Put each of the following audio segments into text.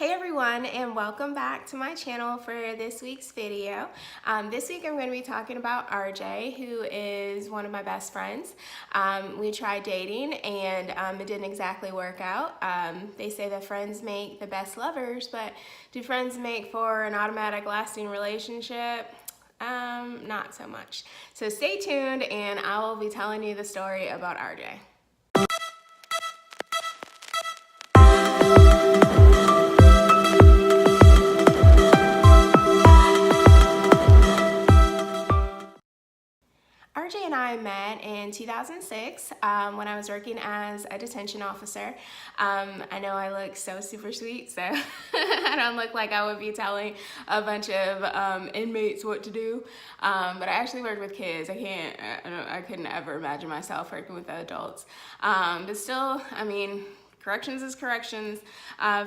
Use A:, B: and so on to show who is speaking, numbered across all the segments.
A: Hey everyone, and welcome back to my channel for this week's video. This week I'm going to be talking about RJ, who is one of my best friends. We tried dating and it didn't exactly work out. They say that friends make the best lovers, but do friends make for an automatic lasting relationship? Not so much. So stay tuned and I will be telling you the story about RJ. RJ and I met in 2006 when I was working as a detention officer. I know I look so super sweet, so I don't look like I would be telling a bunch of inmates what to do, but I actually worked with kids. I couldn't ever imagine myself working with adults, but still, I mean, corrections is corrections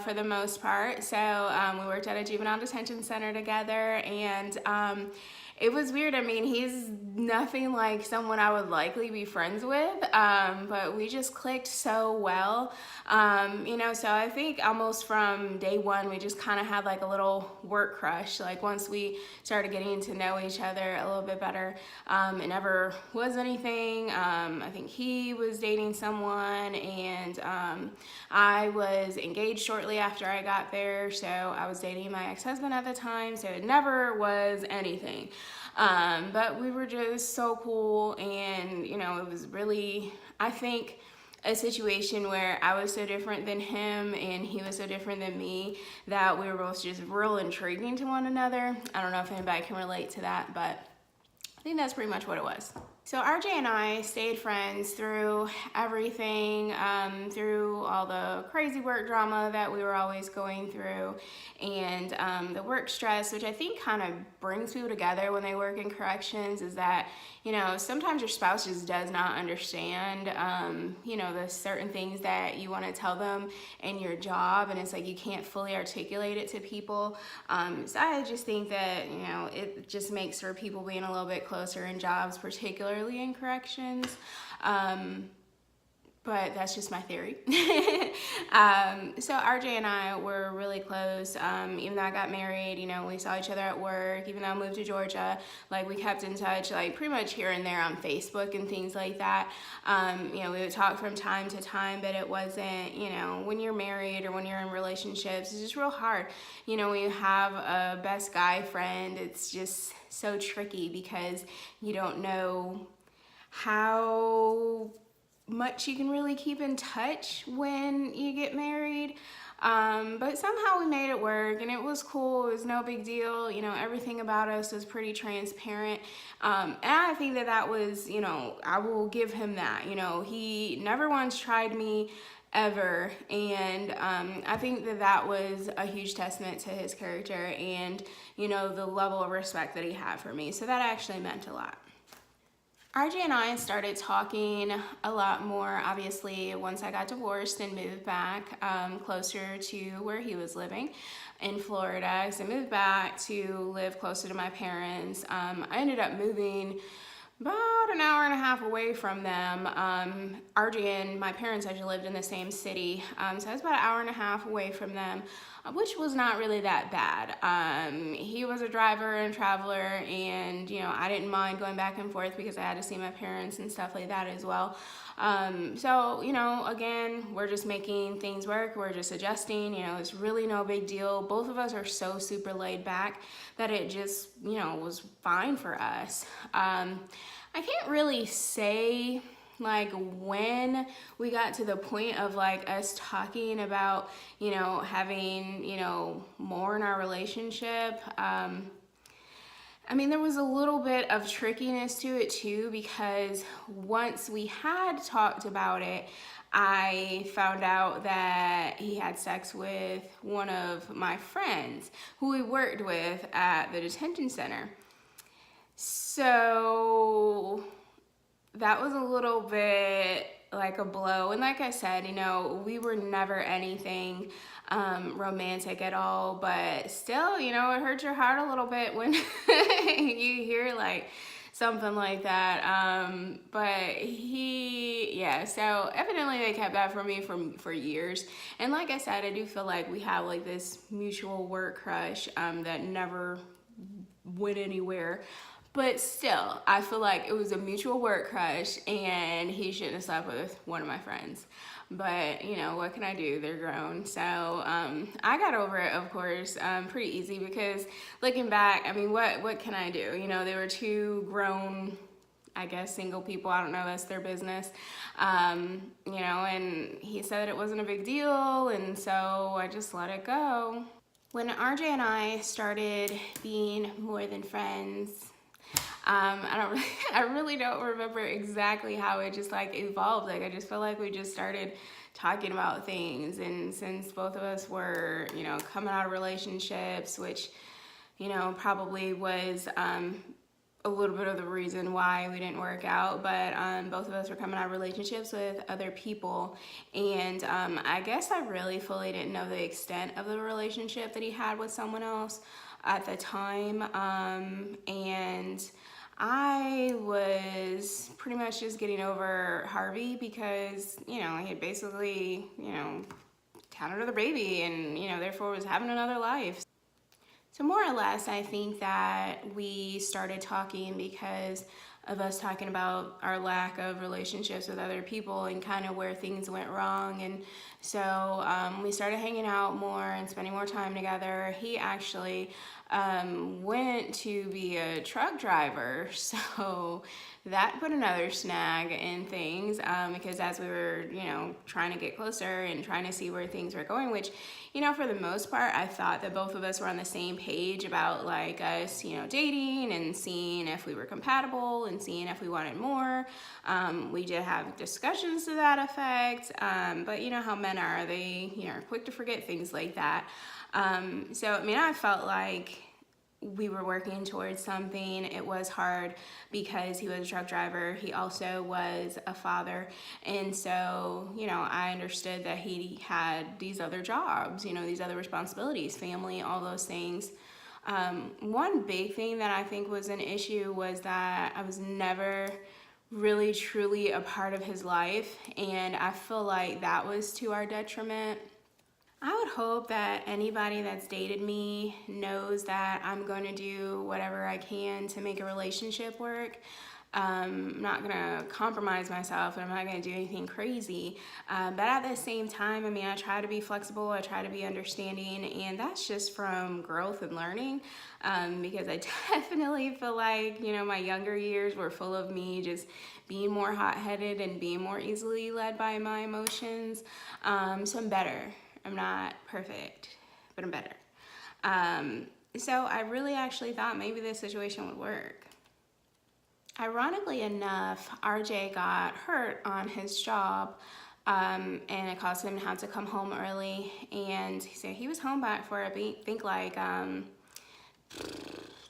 A: for the most part. So we worked at a juvenile detention center together, and it was weird. I mean, he's nothing like someone I would likely be friends with, but we just clicked so well. So I think almost from day one, we just kind of had like a little work crush. Like once we started getting to know each other a little bit better, it never was anything. I think he was dating someone, and I was engaged shortly after I got there. So I was dating my ex-husband at the time, so it never was anything. But we were just so cool, and it was really, I think, a situation where I was so different than him and he was so different than me that we were both just real intriguing to one another. I don't know if anybody can relate to that, but I think that's pretty much what it was. So RJ and I stayed friends through everything, through all the crazy work drama that we were always going through, and the work stress, which I think kind of brings people together when they work in corrections, is that, sometimes your spouse just does not understand, the certain things that you want to tell them in your job, and it's like you can't fully articulate it to people. So I just think that, it just makes for people being a little bit closer in jobs, particularly in corrections. But that's just my theory. So RJ and I were really close. Even though I got married, we saw each other at work. Even though I moved to Georgia, like we kept in touch, like pretty much here and there on Facebook and things like that. We would talk from time to time, but it wasn't, when you're married or when you're in relationships, it's just real hard. When you have a best guy friend, it's just so tricky because you don't know how much you can really keep in touch when you get married, but somehow we made it work, and it was cool. It was no big deal. Everything about us was pretty transparent, and I think that was, I will give him that. He never once tried me ever, and I think that was a huge testament to his character and the level of respect that he had for me. So that actually meant a lot. RJ and I started talking a lot more, obviously, once I got divorced and moved back closer to where he was living in Florida. So I moved back to live closer to my parents. I ended up moving about an hour and a half away from them. RJ and my parents actually lived in the same city, so I was about an hour and a half away from them, which was not really that bad. He was a driver and traveler, and I didn't mind going back and forth because I had to see my parents and stuff like that as well. So again, we're just making things work. We're just adjusting. It's really no big deal. Both of us are so super laid back that it just was fine for us. I can't really say like when we got to the point of like us talking about having more in our relationship. I mean, there was a little bit of trickiness to it too, because once we had talked about it, I found out that he had sex with one of my friends who we worked with at the detention center. So that was a little bit like a blow. And like I said, we were never anything romantic at all, but still, it hurts your heart a little bit when you hear like something like that. But yeah, so evidently they kept that from me for years. And like I said, I do feel like we have like this mutual work crush that never went anywhere. But still, I feel like it was a mutual work crush and he shouldn't have slept with one of my friends. But, you know, what can I do? They're grown. So I got over it, of course, pretty easy because looking back, I mean, what can I do? You know, they were two grown, I guess, single people. I don't know, that's their business. You know, and he said it wasn't a big deal. And so I just let it go. When RJ and I started being more than friends, I really don't remember exactly how it just like evolved. Like I just feel like we just started talking about things, and since both of us were, you know, coming out of relationships, which, you know, probably was a little bit of the reason why we didn't work out, but both of us were coming out of relationships with other people, and I guess I really fully didn't know the extent of the relationship that he had with someone else at the time, and I was pretty much just getting over Harvey because, you know, he had basically, you know, had another baby and, you know, therefore was having another life. So more or less, I think that we started talking because of us talking about our lack of relationships with other people and kind of where things went wrong. And so we started hanging out more and spending more time together. He actually went to be a truck driver, so that put another snag in things because as we were, you know, trying to get closer and trying to see where things were going, which, you know, for the most part, I thought that both of us were on the same page about like us, you know, dating and seeing if we were compatible and seeing if we wanted more. We did have discussions to that effect, but you know how men are, they, you know, are quick to forget things like that. So, I mean, I felt like we were working towards something. It was hard because he was a truck driver. He also was a father. And so, you know, I understood that he had these other jobs, you know, these other responsibilities, family, all those things. One big thing that I think was an issue was that I was never really truly a part of his life. And I feel like that was to our detriment. I would hope that anybody that's dated me knows that I'm going to do whatever I can to make a relationship work. I'm not going to compromise myself, and I'm not going to do anything crazy. But at the same time, I mean, I try to be flexible, I try to be understanding, and that's just from growth and learning. Because I definitely feel like, you know, my younger years were full of me just being more hot-headed and being more easily led by my emotions. So I'm better. I'm not perfect, but I'm better. So I really actually thought maybe this situation would work. Ironically enough, RJ got hurt on his job, and it caused him to have to come home early. And he said he was home back for, I think like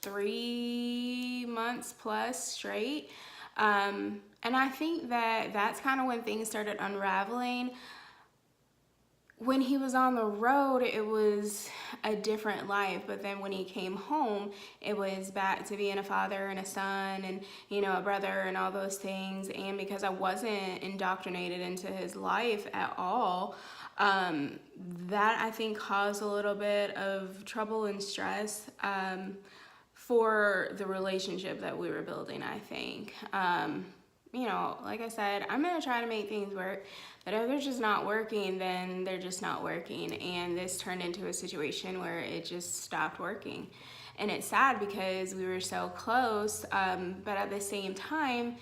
A: 3 months plus straight. And I think that that's kind of when things started unraveling. When he was on the road, it was a different life, but then when he came home, it was back to being a father and a son and, you know, a brother and all those things. And because I wasn't indoctrinated into his life at all, that I think caused a little bit of trouble and stress for the relationship that we were building, I think. You know, like I said, I'm going to try to make things work, but if they're just not working, then they're just not working. And this turned into a situation where it just stopped working. And it's sad because we were so close, but at the same time,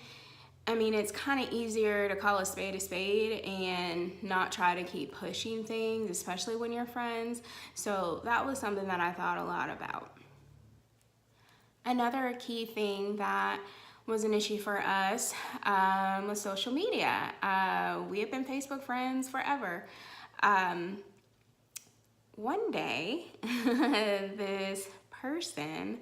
A: I mean, it's kind of easier to call a spade and not try to keep pushing things, especially when you're friends. So that was something that I thought a lot about. Another key thing that was an issue for us was social media. We have been Facebook friends forever. One day, this person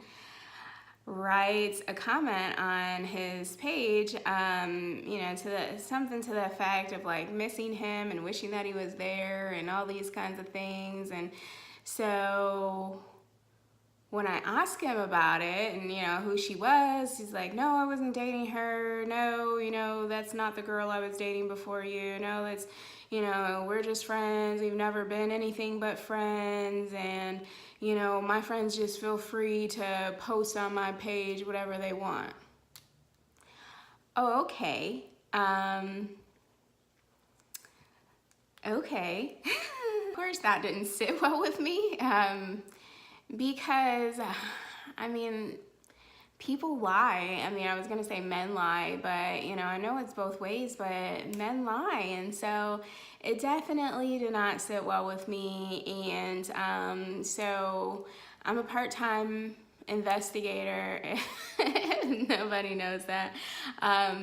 A: writes a comment on his page, you know, something to the effect of like missing him and wishing that he was there and all these kinds of things. And so when I asked him about it and, you know, who she was, he's like, no, I wasn't dating her. No, you know, that's not the girl I was dating before you. No, that's, you know, we're just friends. We've never been anything but friends. And, you know, my friends just feel free to post on my page whatever they want. Oh, okay. Okay. Of course, that didn't sit well with me. Because, I mean, people lie. I mean, I was going to say men lie, but, you know, I know it's both ways, but men lie. And so it definitely did not sit well with me. And so I'm a part-time investigator. Nobody knows that.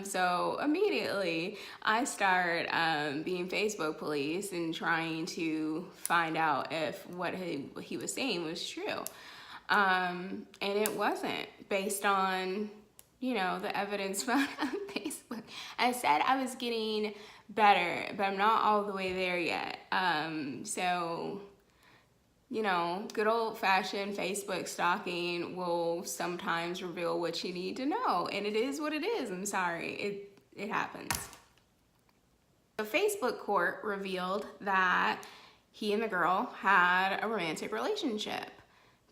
A: So immediately I start being Facebook police and trying to find out if what he was saying was true. And it wasn't, based on, you know, the evidence found on Facebook. I said I was getting better, but I'm not all the way there yet. So, you know, good old-fashioned Facebook stalking will sometimes reveal what you need to know, and it is what it is. I'm sorry, it happens. The Facebook court revealed that he and the girl had a romantic relationship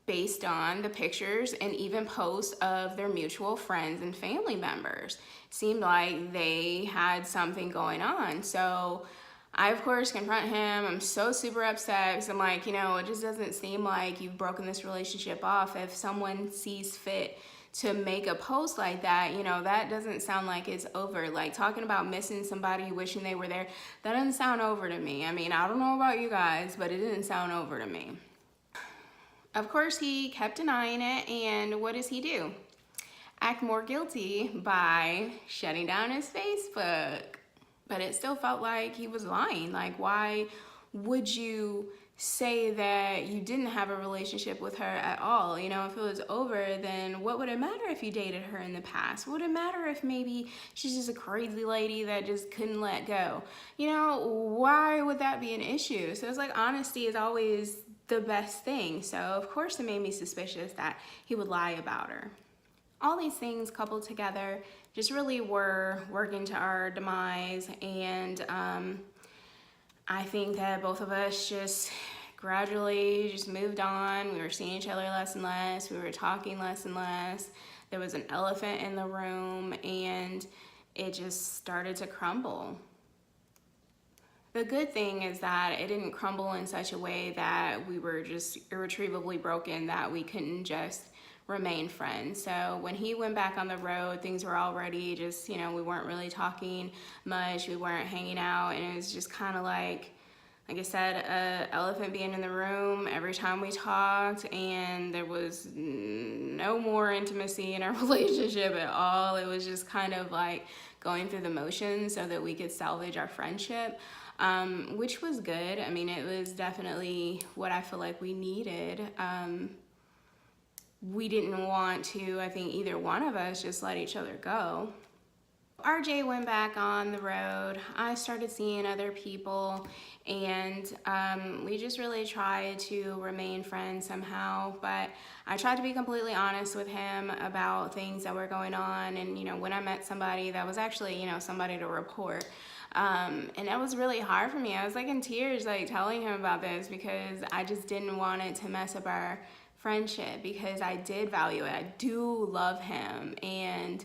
A: based on the pictures and even posts of their mutual friends and family members. Seemed like they had something going on. So I, of course, confront him. I'm so super upset because I'm like, you know, it just doesn't seem like you've broken this relationship off. If someone sees fit to make a post like that, you know, that doesn't sound like it's over. Like, talking about missing somebody, wishing they were there, that doesn't sound over to me. I mean, I don't know about you guys, but it didn't sound over to me. Of course, he kept denying it, and what does he do? Act more guilty by shutting down his Facebook. But it still felt like he was lying. Like, why would you say that you didn't have a relationship with her at all? You know, if it was over, then what would it matter if you dated her in the past? What would it matter if maybe she's just a crazy lady that just couldn't let go? You know, why would that be an issue? So it's like, honesty is always the best thing. So of course it made me suspicious that he would lie about her. All these things coupled together just really were working to our demise, and I think that both of us just gradually just moved on. We were seeing each other less and less. We were talking less and less. There was an elephant in the room, and it just started to crumble. The good thing is that it didn't crumble in such a way that we were just irretrievably broken, that we couldn't just remain friends. So when he went back on the road, things were already just, you know, we weren't really talking much, we weren't hanging out, and it was just kind of like I said, an elephant being in the room every time we talked, and there was no more intimacy in our relationship at all. It was just kind of like going through the motions so that we could salvage our friendship. Which was good. I mean, it was definitely what I feel like we needed. We didn't want to, I think, either one of us just let each other go. RJ went back on the road. I started seeing other people, and we just really tried to remain friends somehow. But I tried to be completely honest with him about things that were going on, and, you know, when I met somebody that was actually, you know, somebody to report. And that was really hard for me. I was like in tears, like telling him about this, because I just didn't want it to mess up our friendship, because I did value it. I do love him, and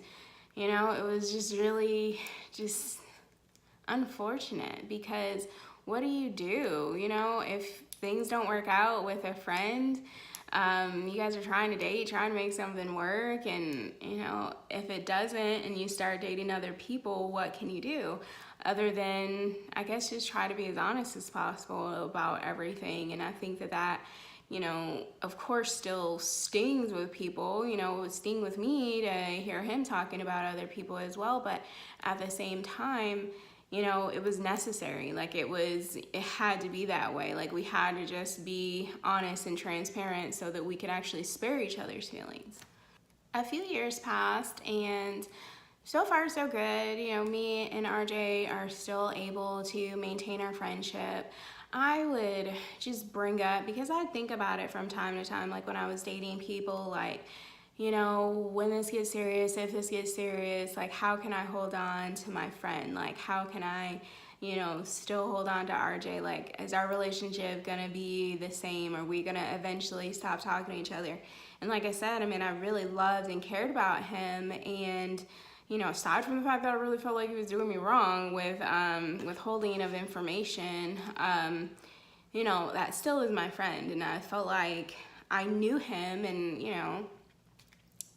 A: you know, it was just really just unfortunate, because what do? You know, if things don't work out with a friend, you guys are trying to date, trying to make something work, and, you know, if it doesn't and you start dating other people, what can you do? Other than, I guess, just try to be as honest as possible about everything. And I think that you know, of course, still stings with people. You know, it would sting with me to hear him talking about other people as well. But at the same time, you know, it was necessary. Like, it had to be that way. Like, we had to just be honest and transparent so that we could actually spare each other's feelings. A few years passed, and so far so good. You know, me and RJ are still able to maintain our friendship. I would just bring up, because I think about it from time to time, like when I was dating people, like, you know, when this gets serious, if this gets serious, like how can I hold on to my friend? Like how can I, you know, still hold on to RJ? Like, is our relationship gonna be the same? Are we gonna eventually stop talking to each other? And like I said, I mean, I really loved and cared about him, and you know, aside from the fact that I really felt like he was doing me wrong with withholding of information, you know, that still is my friend, and I felt like I knew him, and you know,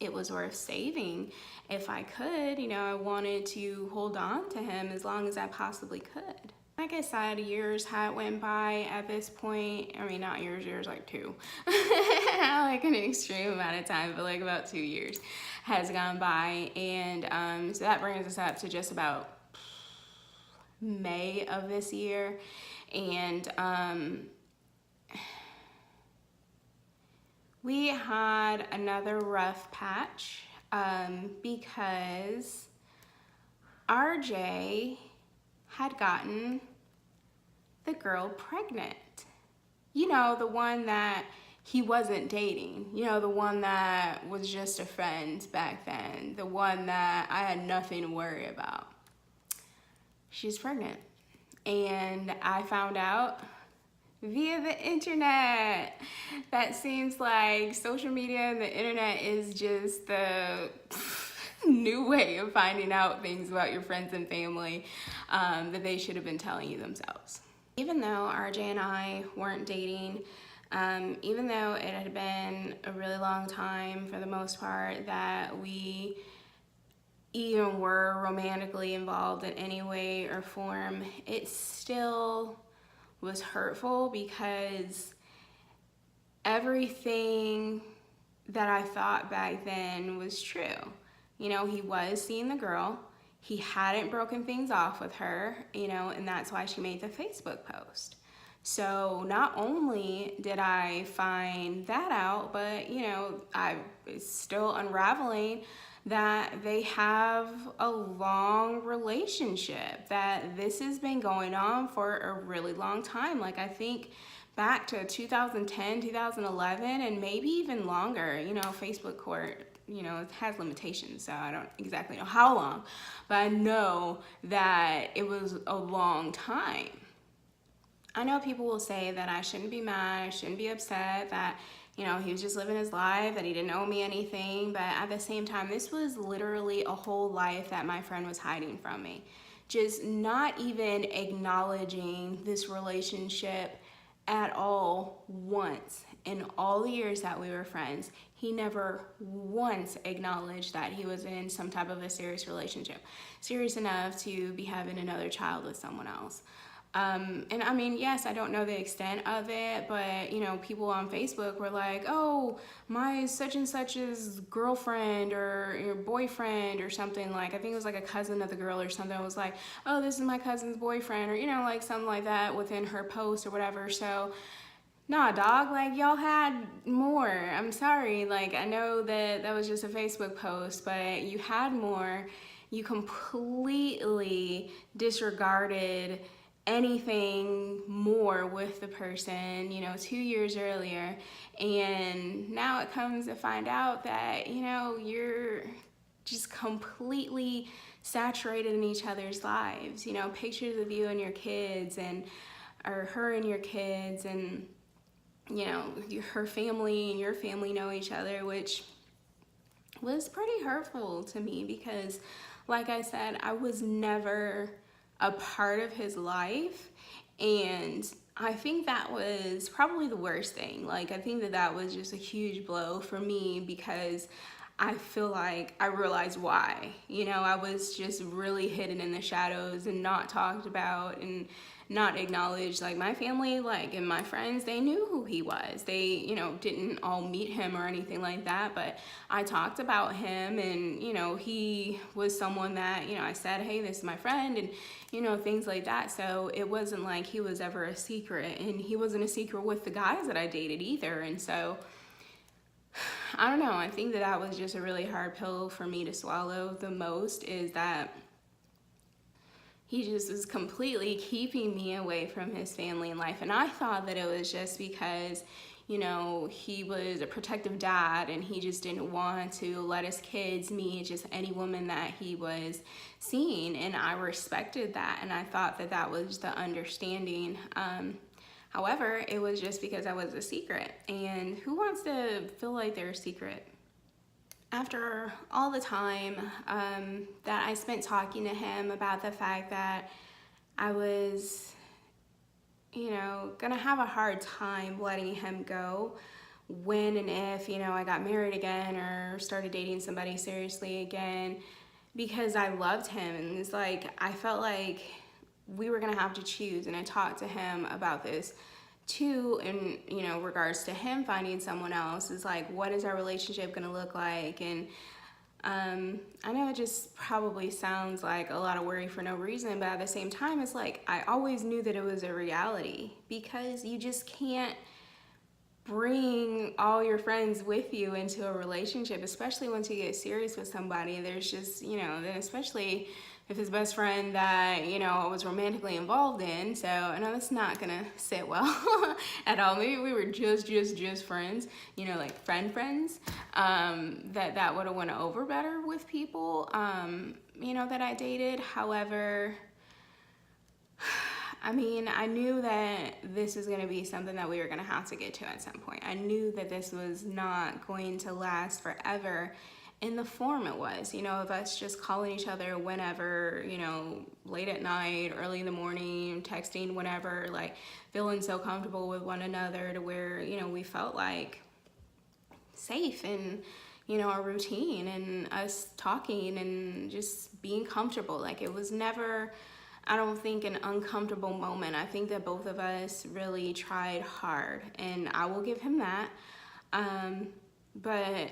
A: it was worth saving if I could. You know, I wanted to hold on to him as long as I possibly could. Like I said, years had went by at this point. I mean, not years, like 2. Like an extreme amount of time, but like about 2 years has gone by. And so that brings us up to just about May of this year. And we had another rough patch because RJ had gotten the girl pregnant. You know, the one that he wasn't dating. You know, the one that was just a friend back then. The one that I had nothing to worry about. She's pregnant. And I found out via the internet. That seems like social media and the internet is just the new way of finding out things about your friends and family that they should have been telling you themselves. Even though RJ and I weren't dating, even though it had been a really long time for the most part that we even were romantically involved in any way or form, it still was hurtful because everything that I thought back then was true. You know, he was seeing the girl. He hadn't broken things off with her, you know, and that's why she made the Facebook post. So not only did I find that out, but, you know, I was still unraveling that they have a long relationship, that this has been going on for a really long time. Like, I think back to 2010, 2011, and maybe even longer. You know, Facebook court, you know, it has limitations, so I don't exactly know how long, but I know that it was a long time. I know people will say that I shouldn't be mad, I shouldn't be upset, that, you know, he was just living his life, that he didn't owe me anything, but at the same time, this was literally a whole life that my friend was hiding from me. Just not even acknowledging this relationship at all once in all the years that we were friends. He never once acknowledged that he was in some type of a serious relationship, serious enough to be having another child with someone else. And I mean, yes, I don't know the extent of it, but, you know, people on Facebook were like, oh, my such and such's girlfriend or your boyfriend or something, like, I think it was like a cousin of the girl or something, was like, oh, this is my cousin's boyfriend, or, you know, like something like that within her post or whatever. So, nah, dog, like, y'all had more. I'm sorry. Like, I know that that was just a Facebook post, but you had more. You completely disregarded anything more with the person, you know, 2 years earlier. And now it comes to find out that, you know, you're just completely saturated in each other's lives. You know, pictures of you and your kids, and or her and your kids, and, you know, her family and your family know each other, which was pretty hurtful to me because, like I said, I was never a part of his life, and I think that was probably the worst thing. Like, I think that that was just a huge blow for me because I feel like I realized why. You know, I was just really hidden in the shadows and not talked about and not acknowledged. Like, my family, like, and my friends, they knew who he was. They, you know, didn't all meet him or anything like that, but I talked about him, and, you know, he was someone that, you know, I said, hey, this is my friend, and, you know, things like that. So it wasn't like he was ever a secret, and he wasn't a secret with the guys that I dated either. And so, I don't know, I think that that was just a really hard pill for me to swallow. The most is that he just was completely keeping me away from his family and life. And I thought that it was just because, you know, he was a protective dad and he just didn't want to let his kids meet just any woman that he was seeing. And I respected that, and I thought that that was the understanding. However, it was just because I was a secret, and who wants to feel like they're a secret? After all the time that I spent talking to him about the fact that I was, you know, gonna have a hard time letting him go when and if, you know, I got married again or started dating somebody seriously again, because I loved him, and it's like I felt like we were gonna have to choose. And I talked to him about this too, in, you know, regards to him finding someone else. Is like, what is our relationship gonna look like? And I know it just probably sounds like a lot of worry for no reason, but at the same time, it's like I always knew that it was a reality, because you just can't bring all your friends with you into a relationship, especially once you get serious with somebody. There's just, you know, then especially if his best friend that, you know, I was romantically involved in. So I know that's not gonna sit well at all. Maybe we were just friends, you know, like friends, that would have went over better with people, you know, that I dated. However, I mean, I knew that this was gonna be something that we were gonna have to get to at some point. I knew that this was not going to last forever in the form it was, you know, of us just calling each other whenever, you know, late at night, early in the morning, texting whenever, like feeling so comfortable with one another to where, you know, we felt like safe in, you know, our routine and us talking and just being comfortable. Like it was never, I don't think, an uncomfortable moment. I think that both of us really tried hard, and I will give him that. But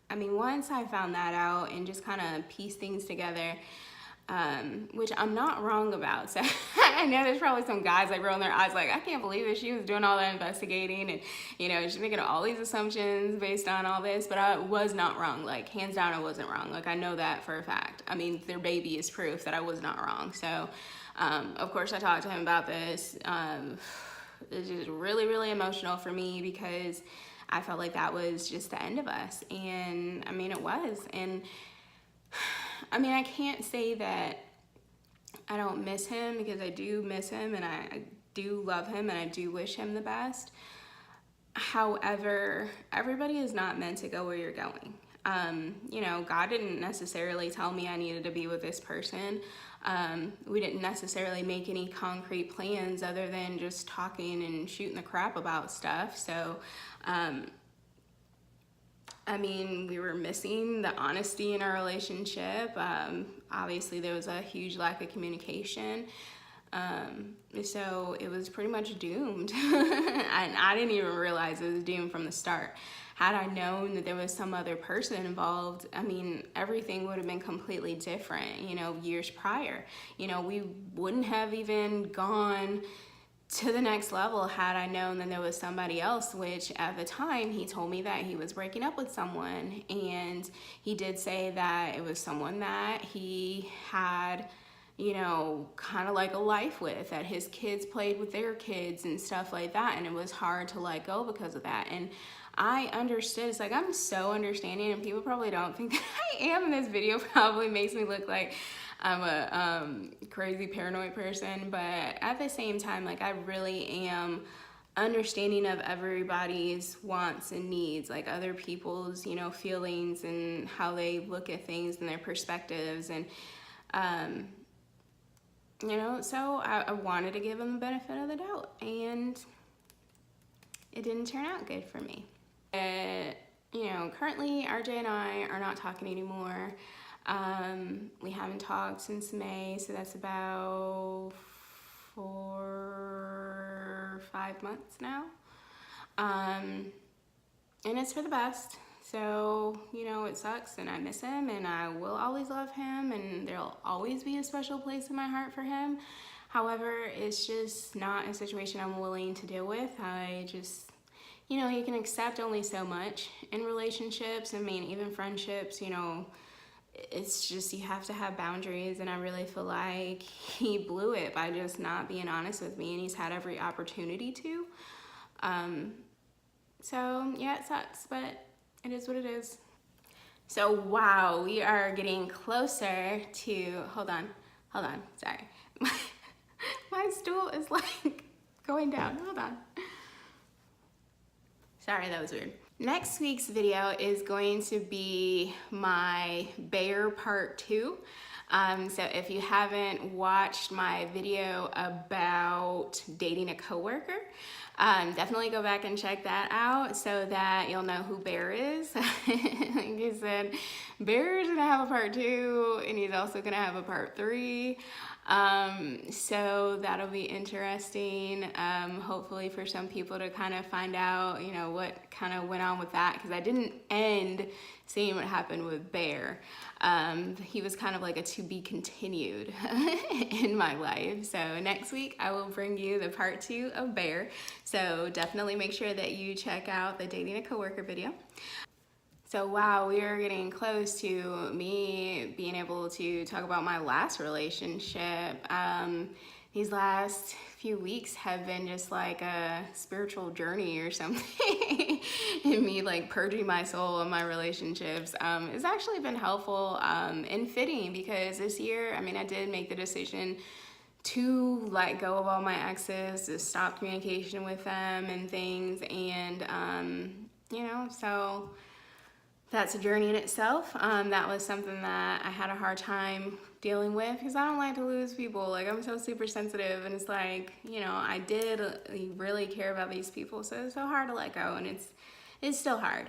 A: I mean, once I found that out and just kind of pieced things together, which I'm not wrong about. So I know there's probably some guys like rolling their eyes like, I can't believe that she was doing all that investigating and, you know, she's making all these assumptions based on all this, but I was not wrong. Like, hands down, I wasn't wrong. Like, I know that for a fact. I mean, their baby is proof that I was not wrong. So, of course, I talked to him about this. It's just really, really emotional for me, because I felt like that was just the end of us. And I mean, it was. And I mean, I can't say that I don't miss him, because I do miss him and I do love him and I do wish him the best. However, everybody is not meant to go where you're going. You know, God didn't necessarily tell me I needed to be with this person. We didn't necessarily make any concrete plans other than just talking and shooting the crap about stuff. So, I mean, we were missing the honesty in our relationship. Obviously, there was a huge lack of communication. So it was pretty much doomed. And I didn't even realize it was doomed from the start. Had I known that there was some other person involved, I mean, everything would have been completely different, you know, years prior. You know, we wouldn't have even gone to the next level had I known that there was somebody else, which at the time he told me that he was breaking up with someone, and he did say that it was someone that he had, you know, kind of like a life with, that his kids played with their kids and stuff like that, and it was hard to let go because of that. And I understood. It's like, I'm so understanding, and people probably don't think that I am in this video. Probably makes me look like I'm a crazy paranoid person, but at the same time, like, I really am understanding of everybody's wants and needs, like other people's, you know, feelings and how they look at things and their perspectives. And you know, so I wanted to give them the benefit of the doubt, and it didn't turn out good for me. You know, currently RJ and I are not talking anymore. We haven't talked since May, so that's about 4 or 5 months now. And it's for the best. So, you know, it sucks, and I miss him, and I will always love him, and there'll always be a special place in my heart for him. However, it's just not a situation I'm willing to deal with. I just, you know, you can accept only so much in relationships. I mean, even friendships, you know, it's just, you have to have boundaries, and I really feel like he blew it by just not being honest with me, and he's had every opportunity to. So yeah, it sucks, but it is what it is. So wow, we are getting closer to, hold on, sorry. My stool is like going down, hold on. Sorry, that was weird. Next week's video is going to be my bear part 2. So if you haven't watched my video about dating a coworker, definitely go back and check that out so that you'll know who Bear is. Like I said, Bear is gonna have a part 2, and he's also gonna have a part 3. So that'll be interesting, hopefully for some people to kind of find out, you know, what kind of went on with that, because I didn't end seeing what happened with Bear. He was kind of like a to be continued in my life. So next week I will bring you the part 2 of Bear. So definitely make sure that you check out the dating a coworker video. So wow, we are getting close to me being able to talk about my last relationship. These last few weeks have been just like a spiritual journey or something in me like purging my soul of my relationships. It's actually been helpful and fitting, because this year, I mean, I did make the decision to let go of all my exes, to stop communication with them and things, and you know, so that's a journey in itself. That was something that I had a hard time dealing with, because I don't like to lose people. Like, I'm so super sensitive, and it's like, you know, I did really care about these people, so it's so hard to let go, and it's still hard.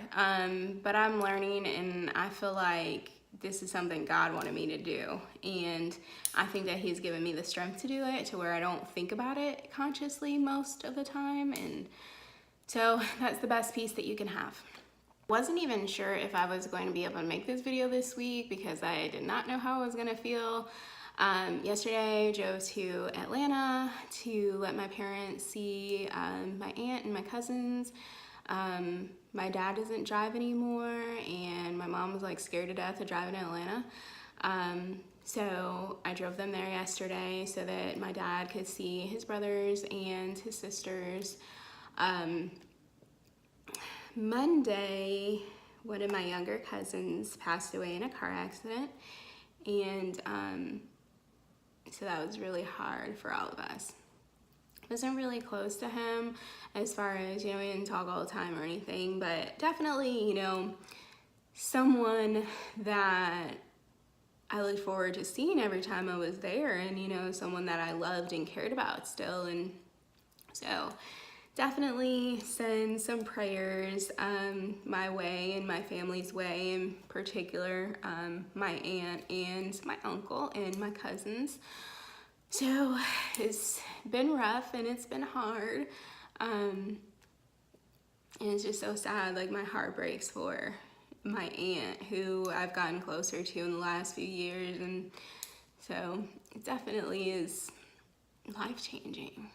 A: But I'm learning, and I feel like this is something God wanted me to do, and I think that He's given me the strength to do it, to where I don't think about it consciously most of the time, and so that's the best peace that you can have. Wasn't even sure if I was going to be able to make this video this week, because I did not know how I was gonna feel. Yesterday I drove to Atlanta to let my parents see my aunt and my cousins. My dad doesn't drive anymore, and my mom was like scared to death of driving to Atlanta. So I drove them there yesterday so that my dad could see his brothers and his sisters. Monday, one of my younger cousins passed away in a car accident, and so that was really hard for all of us. I wasn't really close to him as far as, you know, we didn't talk all the time or anything, but definitely, you know, someone that I looked forward to seeing every time I was there, and, you know, someone that I loved and cared about still. And so definitely send some prayers my way and my family's way, in particular my aunt and my uncle and my cousins. So it's been rough, and it's been hard, and it's just so sad. Like, my heart breaks for my aunt, who I've gotten closer to in the last few years, and so it definitely is life-changing.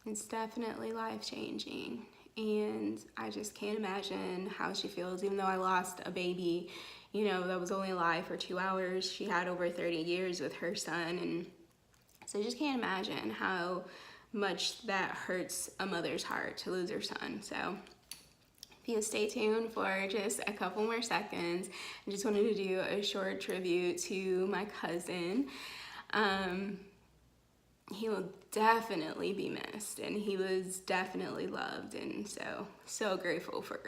A: It's definitely life-changing, and I just can't imagine how she feels, even though I lost a baby, you know, that was only alive for 2 hours. She had over 30 years with her son, and so I just can't imagine how much that hurts a mother's heart to lose her son. So if you stay tuned for just a couple more seconds, I just wanted to do a short tribute to my cousin. He will definitely be missed, and he was definitely loved, and so grateful for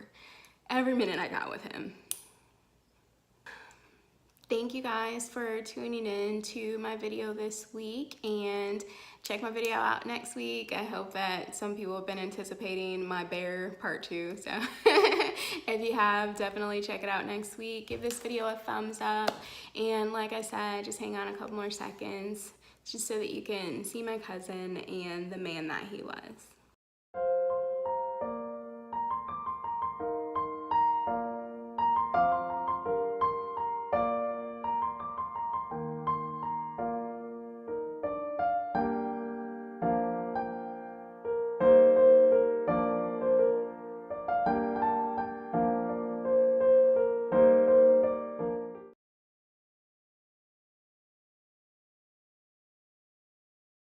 A: every minute I got with him. Thank you guys for tuning in to my video this week, and check my video out next week. I hope that some people have been anticipating my bear part 2, so if you have, definitely check it out next week. Give this video a thumbs up, and like I said, just hang on a couple more seconds just so that you can see my cousin and the man that he was.